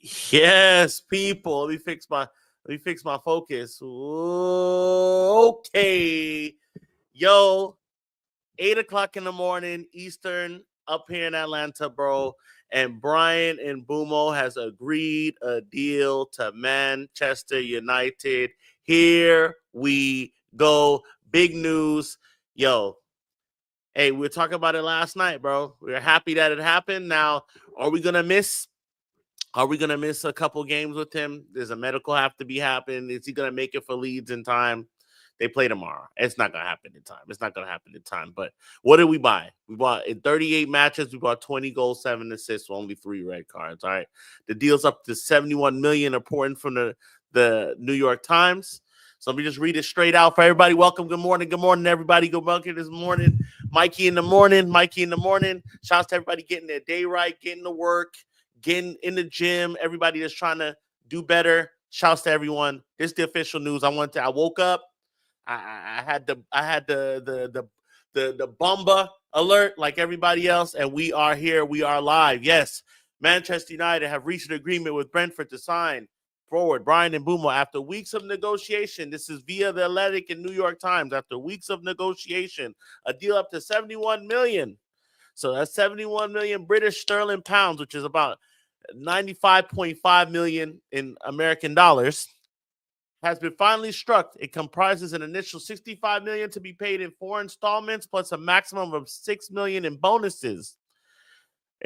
Yes, people. Let me fix my focus. Okay. Yo, 8 o'clock in the morning, Eastern, up here in Atlanta, bro. And Brian and Mbuemo has agreed a deal to Manchester United. Here we go. Big news. Yo, hey, we were talking about it last night, bro. We were happy that it happened. Now, are we gonna miss? Are we gonna miss a couple games with him? Does a medical have to be happening? Is he gonna make it for Leeds in time? They play tomorrow. It's not gonna happen in time. It's not gonna happen in time. But what did we buy? We bought in 38 matches. We bought 20 goals, 7 assists, with only 3 red cards. All right. The deal's up to 71 million, reporting from the New York Times. So let me just read it straight out for everybody. Welcome. Good morning. Good morning, everybody. Good morning this morning. Mikey in the morning. Mikey in the morning. Shouts to everybody getting their day right, getting to work, getting in the gym. Everybody that's trying to do better. Shouts to everyone. This is the official news. I woke up. I had the Bumba alert like everybody else, and we are here. We are live. Yes, Manchester United have reached an agreement with Brentford to sign forward Brian and Mbuemo after weeks of negotiation. This is via the Athletic and New York Times. After weeks of negotiation, a deal up to 71 million. So that's 71 million British sterling pounds, which is about 95.5 million in American dollars, has been finally struck. It comprises an initial 65 million to be paid in 4 installments, plus a maximum of 6 million in bonuses.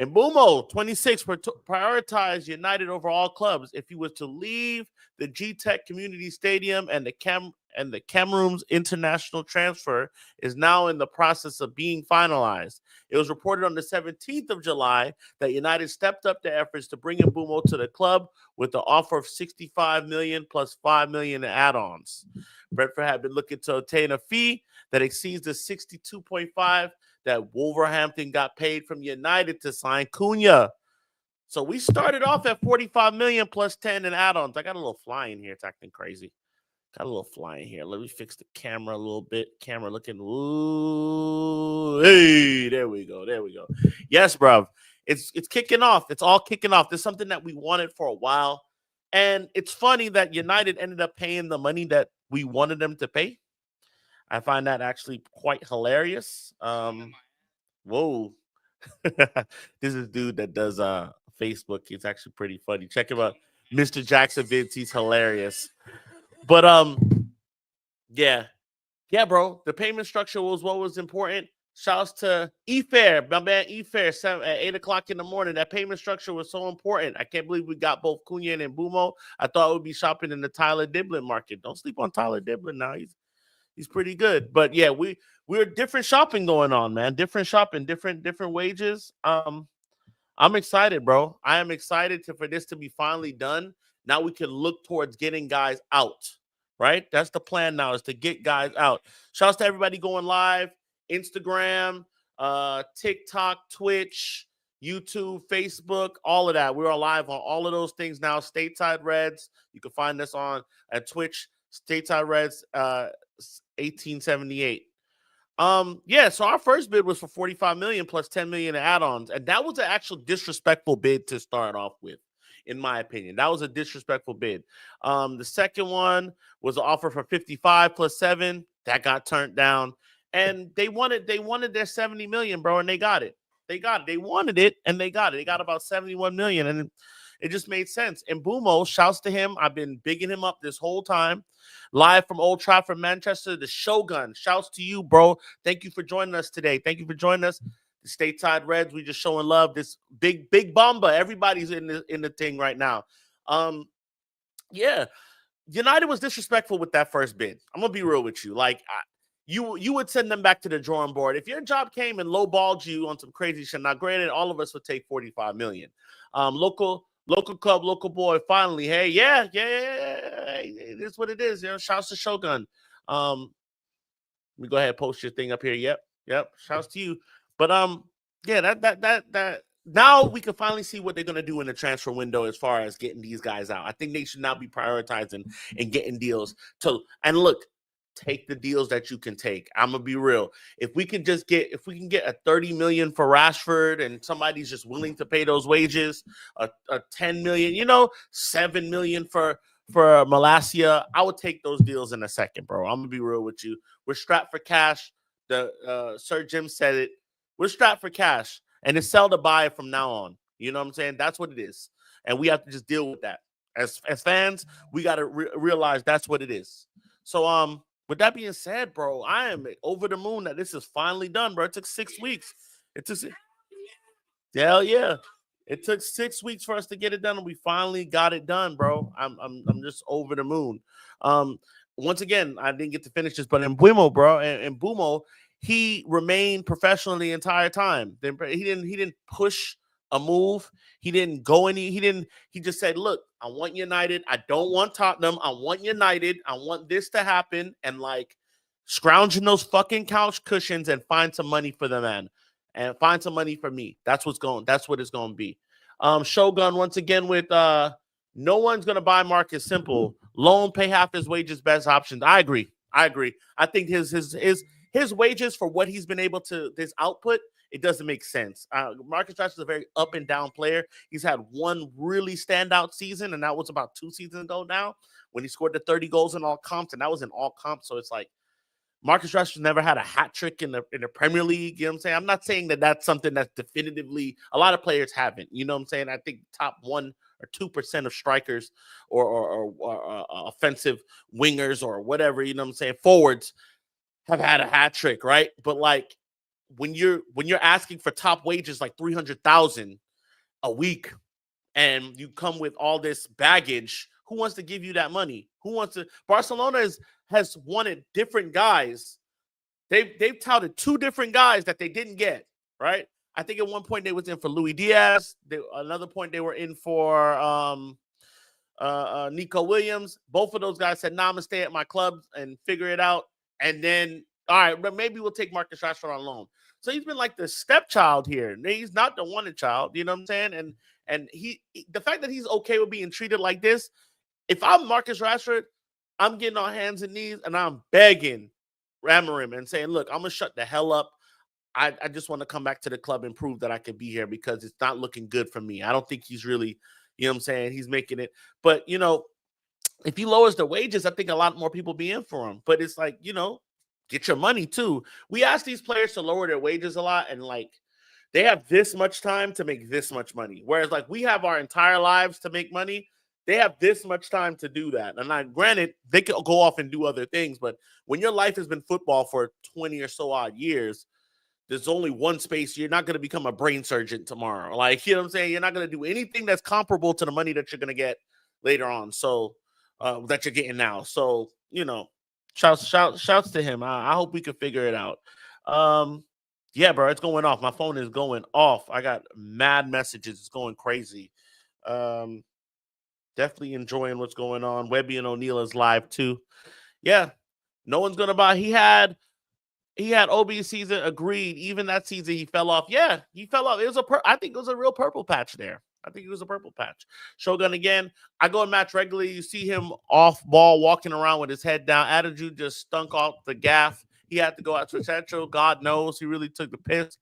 And Mbuemo, 26, prioritized United over all clubs. If he was to leave the G-Tech Community Stadium, and the Cameroon's international transfer is now in the process of being finalized. It was reported on the 17th of July that United stepped up their efforts to bring Mbuemo to the club with the offer of 65 million plus 5 million in add-ons. Brentford had been looking to obtain a fee that exceeds the 62.5 that Wolverhampton got paid from United to sign Cunha. So we started off at 45 million plus 10 in add-ons. I got a little fly in here. It's acting crazy. Got a little fly in here. Let me fix the camera a little bit. Camera looking. Ooh, hey, there we go. There we go. Yes, bro. It's kicking off. It's all kicking off. There's something that we wanted for a while. And it's funny that United ended up paying the money that we wanted them to pay. I find that actually quite hilarious. Whoa. This is a dude that does Facebook. It's actually pretty funny. Check him out. Mr. Jackson Vince, he's hilarious. But yeah. Yeah, bro. The payment structure was what was important. Shouts to E-Fair, my man E-Fair, at 8 o'clock in the morning. That payment structure was so important. I can't believe we got both Cunha and Mbuemo. I thought it would be shopping in the Tyler Diblin market. Don't sleep on Tyler Diblin now. He's pretty good. But yeah, we're different shopping going on, man. Different shopping, different wages. I'm excited, bro. I am excited for this to be finally done. Now we can look towards getting guys out. Right? That's the plan now, is to get guys out. Shouts to everybody going live, Instagram, TikTok, Twitch, YouTube, Facebook, all of that. We're live on all of those things now. Stateside Reds. You can find us on at Twitch, Stateside Reds 1878. Yeah, so our first bid was for 45 million plus 10 million in add-ons, and that was an actual disrespectful bid to start off with. In my opinion, that was a disrespectful bid. The second one was an offer for 55 plus 7 that got turned down, and they wanted their 70 million, bro, and they got it. They wanted it, and they got it. They got about 71 million, and it just made sense. And Mbuemo, shouts to him. I've been bigging him up this whole time. Live from Old Trafford, Manchester, the Shogun. Shouts to you, bro. Thank you for joining us today. Thank you for joining us. The Stateside Reds, we just showing love. This big Bamba. Everybody's in the thing right now. Yeah, United was disrespectful with that first bid. I'm gonna be real with you. Like, you would send them back to the drawing board if your job came and lowballed you on some crazy shit. Now, granted, all of us would take 45 million. Local club, local boy. Finally, hey, yeah. It is what it is. You know, shouts to Shogun. Let me go ahead and post your thing up here. Yep. Shouts to you. But yeah, that now we can finally see what they're gonna do in the transfer window as far as getting these guys out. I think they should now be prioritizing and getting deals to. And look, take the deals that you can take. I'm gonna be real. If we can get a 30 million for Rashford and somebody's just willing to pay those wages, a 10 million, 7 million for Malacia, I would take those deals in a second, bro. I'm gonna be real with you. We're strapped for cash. The Sir Jim said it. We're strapped for cash, and it's sell to buy from now on. You know what I'm saying? That's what it is, and we have to just deal with that. As fans, we got to realize that's what it is. So, with that being said, bro, I am over the moon that this is finally done, bro. It took 6 weeks. It took, hell yeah. It took 6 weeks for us to get it done, and we finally got it done, bro. I'm just over the moon. Um, Once again, I didn't get to finish this, but in Mbuemo, bro, and Mbuemo, he remained professional the entire time. He didn't push a move. He didn't go any. He just said, "Look, I want United. I don't want Tottenham. I want United. I want this to happen." And like scrounging those fucking couch cushions and find some money for the man and find some money for me. That's what it's going to be. Shogun once again with no one's going to buy Marcus Simple. Loan, pay half his wages, best options. I agree. I think his wages for what he's been able to, this output, it doesn't make sense. Marcus Rashford is a very up and down player. He's had one really standout season, and that was about 2 seasons ago now when he scored the 30 goals in all comps, and that was in all comps. So it's like Marcus Rashford never had a hat trick in the Premier League. You know what I'm saying? I'm not saying that that's something that's definitively, a lot of players haven't. You know what I'm saying? I think top 1 or 2% of strikers or offensive wingers or whatever, you know what I'm saying, forwards have had a hat trick, right? But like when you're asking for top wages like 300,000 a week and you come with all this baggage, who wants to give you that money? Who wants to? Barcelona has wanted different guys. They've touted 2 different guys that they didn't get, right? I think at one point they was in for Luis Diaz. Another point they were in for Nico Williams. Both of those guys said, "Nah, I'm gonna stay at my club and figure it out." And then, all right, but maybe we'll take Marcus Rashford on loan. So he's been like the stepchild here. He's not the wanted child. You know what I'm saying? And the fact that he's okay with being treated like this. If I'm Marcus Rashford, I'm getting on hands and knees and I'm begging Ramarim and saying, "Look, I'm gonna shut the hell up. I just want to come back to the club and prove that I can be here because it's not looking good for me." I don't think he's really, you know what I'm saying, he's making it. But, if he lowers the wages, I think a lot more people be in for him. But it's like, get your money too. We ask these players to lower their wages a lot, and like they have this much time to make this much money. Whereas like we have our entire lives to make money. They have this much time to do that. And like, granted, they could go off and do other things, but when your life has been football for 20 or so odd years, there's only one space. You're not going to become a brain surgeon tomorrow. Like, you know what I'm saying? You're not going to do anything that's comparable to the money that you're going to get later on. So that you're getting now. So, shouts to him. I hope we can figure it out. Yeah, bro, it's going off. My phone is going off. I got mad messages. It's going crazy. Definitely enjoying what's going on. Webby and O'Neal is live too. Yeah, no one's gonna buy. He had OB season, agreed. Even that season, he fell off. Yeah, he fell off. It was I think it was a real purple patch there. I think it was a purple patch. Shogun again. I go and match regularly. You see him off ball, walking around with his head down. Attitude just stunk off the gaff. He had to go out to Sancho. God knows he really took the piss.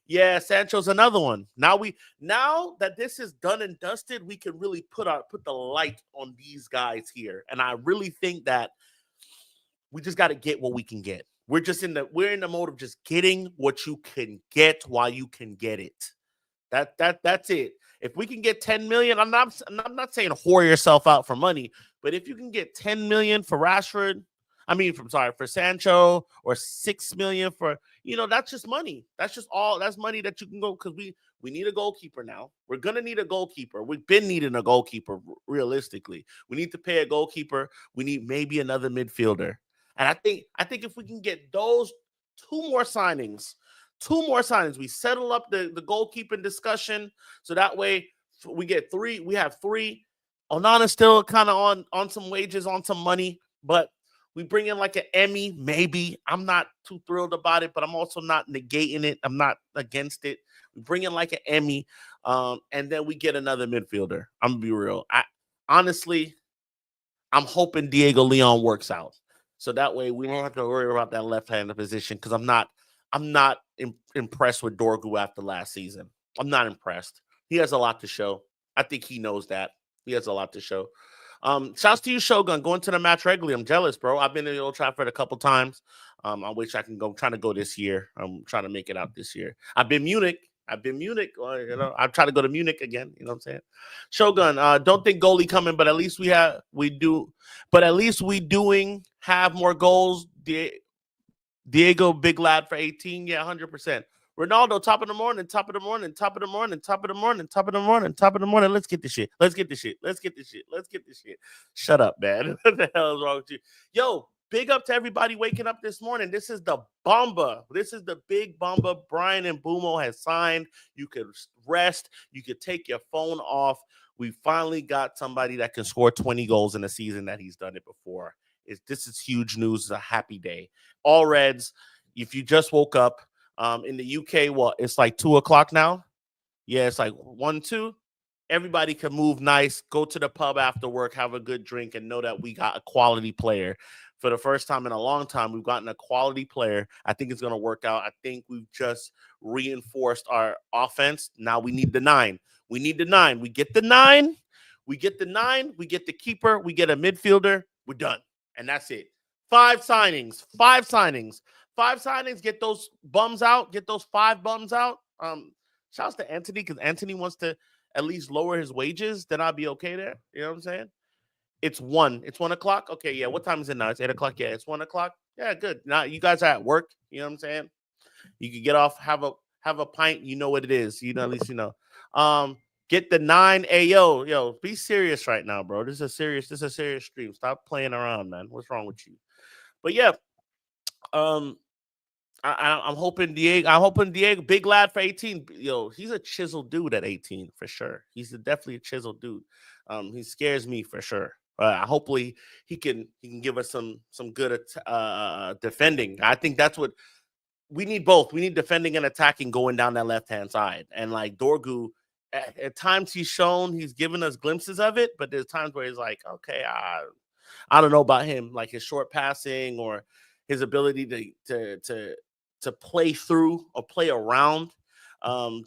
Yeah, Sancho's another one. Now that this is done and dusted, we can really put the light on these guys here. And I really think that we just got to get what we can get. We're in the mode of just getting what you can get while you can get it. That's it. If we can get 10 million, I'm not saying whore yourself out for money, but if you can get 10 million for Rashford, for Sancho, or 6 million for, that's just money. That's money that you can go, because we need a goalkeeper now. We're going to need a goalkeeper. We've been needing a goalkeeper, realistically. We need to pay a goalkeeper. We need maybe another midfielder. And I think if we can get those two more signings, we settle up the goalkeeping discussion, so that way we get 3. We have 3. Onana's still kind of on some wages, on some money, but we bring in like an Emmy, maybe. I'm not too thrilled about it, but I'm also not negating it. I'm not against it. We bring in like an Emmy, and then we get another midfielder. I'm going to be real. Honestly, I'm hoping Diego Leon works out. So that way we don't have to worry about that left-handed position because I'm not impressed with Dorgu after last season. I'm not impressed. He has a lot to show. I think he knows that. He has a lot to show. Shouts to you, Shogun. Going to the match regularly. I'm jealous, bro. I've been in the Old Trafford a couple times. I wish I can go. I'm trying to go this year. I'm trying to make it out this year. I've been Munich. I'm trying to go to Munich again. You know what I'm saying? Shogun, don't think goalie coming, but at least we do. But at least we doing have more goals. Diego, big lad for 18. Yeah, 100%. Ronaldo, top of the morning, top of the morning, top of the morning, top of the morning, top of the morning, top of the morning. Let's get this shit. Let's get this shit. Let's get this shit. Let's get this shit. Shut up, man. What the hell is wrong with you? Yo, big up to everybody waking up this morning. This is the bomba. This is the big bomba Brian and Mbuemo has signed. You could rest. You could take your phone off. We finally got somebody that can score 20 goals in a season that he's done it before. This is huge news. It's a happy day. All Reds, if you just woke up, in the UK, it's like 2:00 now. Yeah, it's like 1, 2. Everybody can move nice, go to the pub after work, have a good drink, and know that we got a quality player. For the first time in a long time, we've gotten a quality player. I think it's going to work out. I think we've just reinforced our offense. Now we need the 9. We need the 9. We get the 9. We get the 9. We get the keeper. We get a midfielder. We're done. And that's it. 5 signings. 5 signings. 5 signings, get those bums out, get those 5 bums out. Shouts to Anthony because Anthony wants to at least lower his wages. Then I'll be okay there. You know what I'm saying? It's 1. It's 1:00. Okay, yeah. What time is it now? It's 8:00. Yeah, it's 1:00. Yeah, good. Now you guys are at work. You know what I'm saying? You can get off, have a pint. You know what it is. You know, at least you know. Get the 9. Hey, yo, be serious right now, bro. This is a serious stream. Stop playing around, man. What's wrong with you? But yeah, I'm hoping Diego, big lad for 18. Yo, he's a chiseled dude at 18 for sure. He's definitely a chiseled dude. He scares me for sure. Hopefully he can give us some good defending. I think that's what we need. Both we need defending and attacking going down that left hand side. And like Dorgu, at times he's given us glimpses of it, but there's times where he's like, okay, I don't know about him, like his short passing or his ability to play through or play around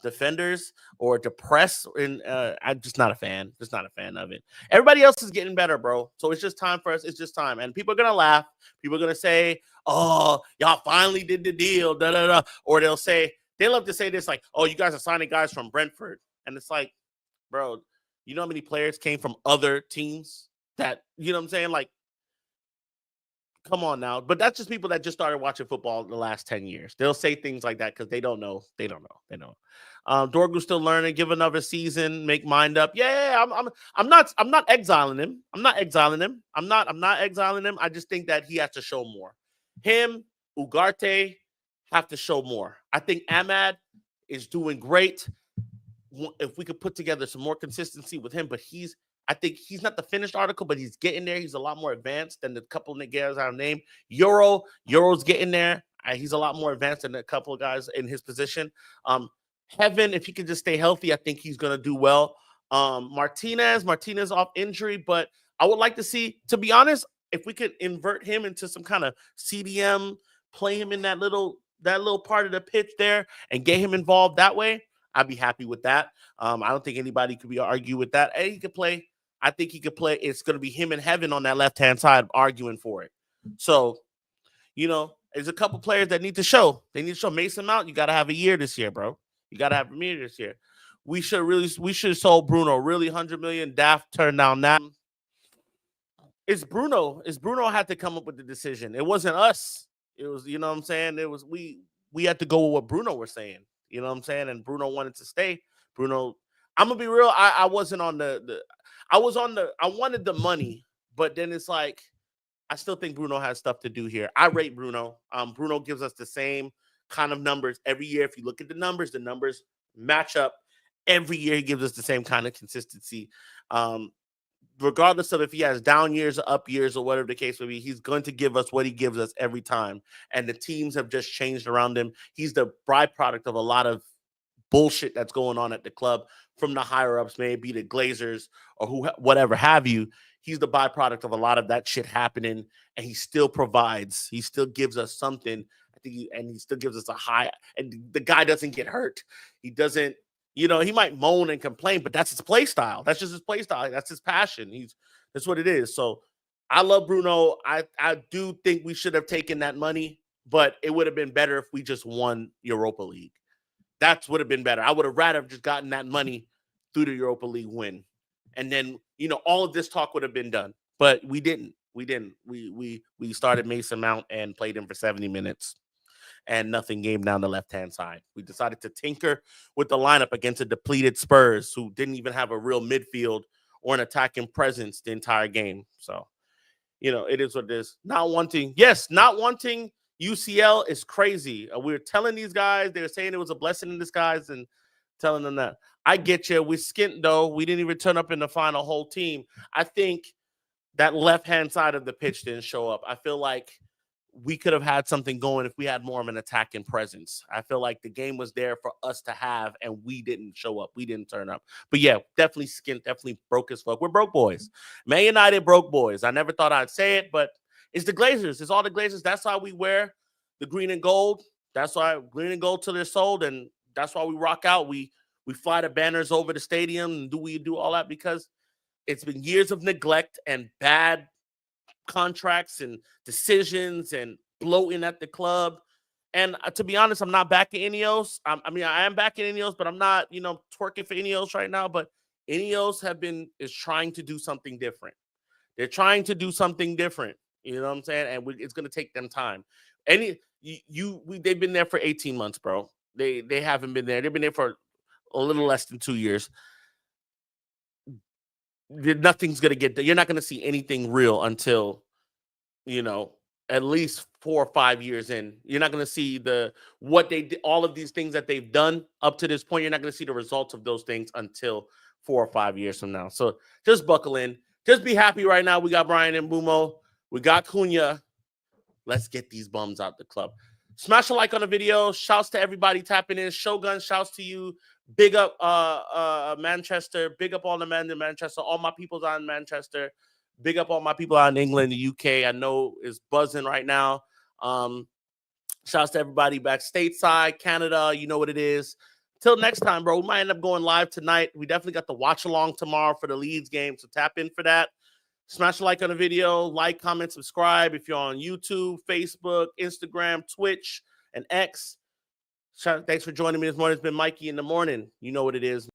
defenders or to press. And I'm just not a fan. Just not a fan of it. Everybody else is getting better, bro. So it's just time for us. It's just time. And people are gonna laugh. People are gonna say, "Oh, y'all finally did the deal." Da da da. Or they love to say this like, "Oh, you guys are signing guys from Brentford," and it's like, bro, you know how many players came from other teams that you know what I'm saying? Like, come on now. But that's just people that just started watching football in the last 10 years. They'll say things like that because they don't know. They don't know. They don't. Dorgu's still learning. Give another season. Make mind up. Yeah, I'm not exiling him. I'm not exiling him. I'm not exiling him. I just think that he has to show more. Him, Ugarte have to show more. I think Ahmad is doing great. If we could put together some more consistency with him, but I think he's not the finished article, but he's getting there. He's a lot more advanced than the couple of guys I've named. Euro's getting there. He's a lot more advanced than a couple of guys in his position. Heaven, if he can just stay healthy, I think he's going to do well. Martinez off injury, but I would like to see, to be honest, if we could invert him into some kind of CDM, play him in that little part of the pitch there and get him involved that way, I'd be happy with that. I don't think anybody could argue with that. He could play. I think he could play. It's going to be him and Heaven on that left-hand side arguing for it. So, there's a couple players that need to show. They need to show. Mason Mount, you got to have a year this year, bro. You got to have a year this year. We should have sold Bruno. Really, 100 million. Daft turned down that. It's Bruno. Bruno had to come up with the decision. It wasn't us. It was, you know what I'm saying? It was we had to go with what Bruno was saying. You know what I'm saying? And Bruno wanted to stay. Bruno, I'm gonna be real. I wasn't on I wanted the money, but then it's like I still think Bruno has stuff to do here. I rate Bruno. Bruno gives us the same kind of numbers every year. If you look at the numbers match up. Every year he gives us the same kind of consistency. Regardless of if he has down years or up years or whatever the case may be, he's going to give us what he gives us every time. And the teams have just changed around him. He's the byproduct of a lot of bullshit that's going on at the club from the higher ups, maybe the Glazers or whatever have you. he's the byproduct of a lot of that shit happening, and he still provides. He still gives us something. I think, and he still gives us a high. And the guy doesn't get hurt. He doesn't. He might moan and complain, but that's his play style. That's just his play style. That's his passion. That's what it is. So I love Bruno. I do think we should have taken that money, but it would have been better if we just won Europa League. That would have been better. I would have rather just gotten that money through the Europa League win. And then, all of this talk would have been done. But we didn't. We started Mason Mount and played him for 70 minutes. And nothing came down the left-hand side. We decided to tinker with the lineup against a depleted Spurs who didn't even have a real midfield or an attacking presence the entire game. So, it is what it is. Not wanting UCL is crazy. We were telling these guys, they were saying it was a blessing in disguise and telling them that. I get you. We skint, though. We didn't even turn up in the final whole team. I think that left-hand side of the pitch didn't show up. I feel like we could have had something going if we had more of an attacking presence. I feel like the game was there for us to have, and we didn't show up. We didn't turn up. But yeah, definitely skint, definitely broke as fuck. We're broke boys. Man United broke boys. I never thought I'd say it, but it's the Glazers. It's all the Glazers. That's why we wear the green and gold. That's why green and gold till they're sold, and that's why we rock out. We fly the banners over the stadium and we do all that because it's been years of neglect and bad contracts and decisions and bloating at the club. And to be honest, I'm not backing Ineos. I am backing Ineos, but I'm not, twerking for Ineos right now. But Ineos is trying to do something different. They're trying to do something different. You know what I'm saying? And it's going to take them time. They've been there for 18 months, bro. They haven't been there. They've been there for a little less than 2 years. Nothing's going to get there. You're not going to see anything real until, at least 4 or 5 years in. You're not going to see what they did, all of these things that they've done up to this point. You're not going to see the results of those things until 4 or 5 years from now. So just buckle in. Just be happy right now. We got Brian and Mbuemo. We got Cunha. Let's get these bums out the club. Smash a like on the video. Shouts to everybody tapping in. Shogun, shouts to you. Big up Manchester. Big up all the men in Manchester. All my people's out in Manchester. Big up all my people out in England, the UK. I know is buzzing right now. Shouts to everybody back stateside, Canada. You know what it is. Till next time, bro. We might end up going live tonight. We definitely got the watch along tomorrow for the Leeds game, so tap in for that. Smash a like on the video, like, comment, subscribe if you're on YouTube, Facebook, Instagram, Twitch, and X. Thanks for joining me this morning. It's been Mikey in the morning. You know what it is.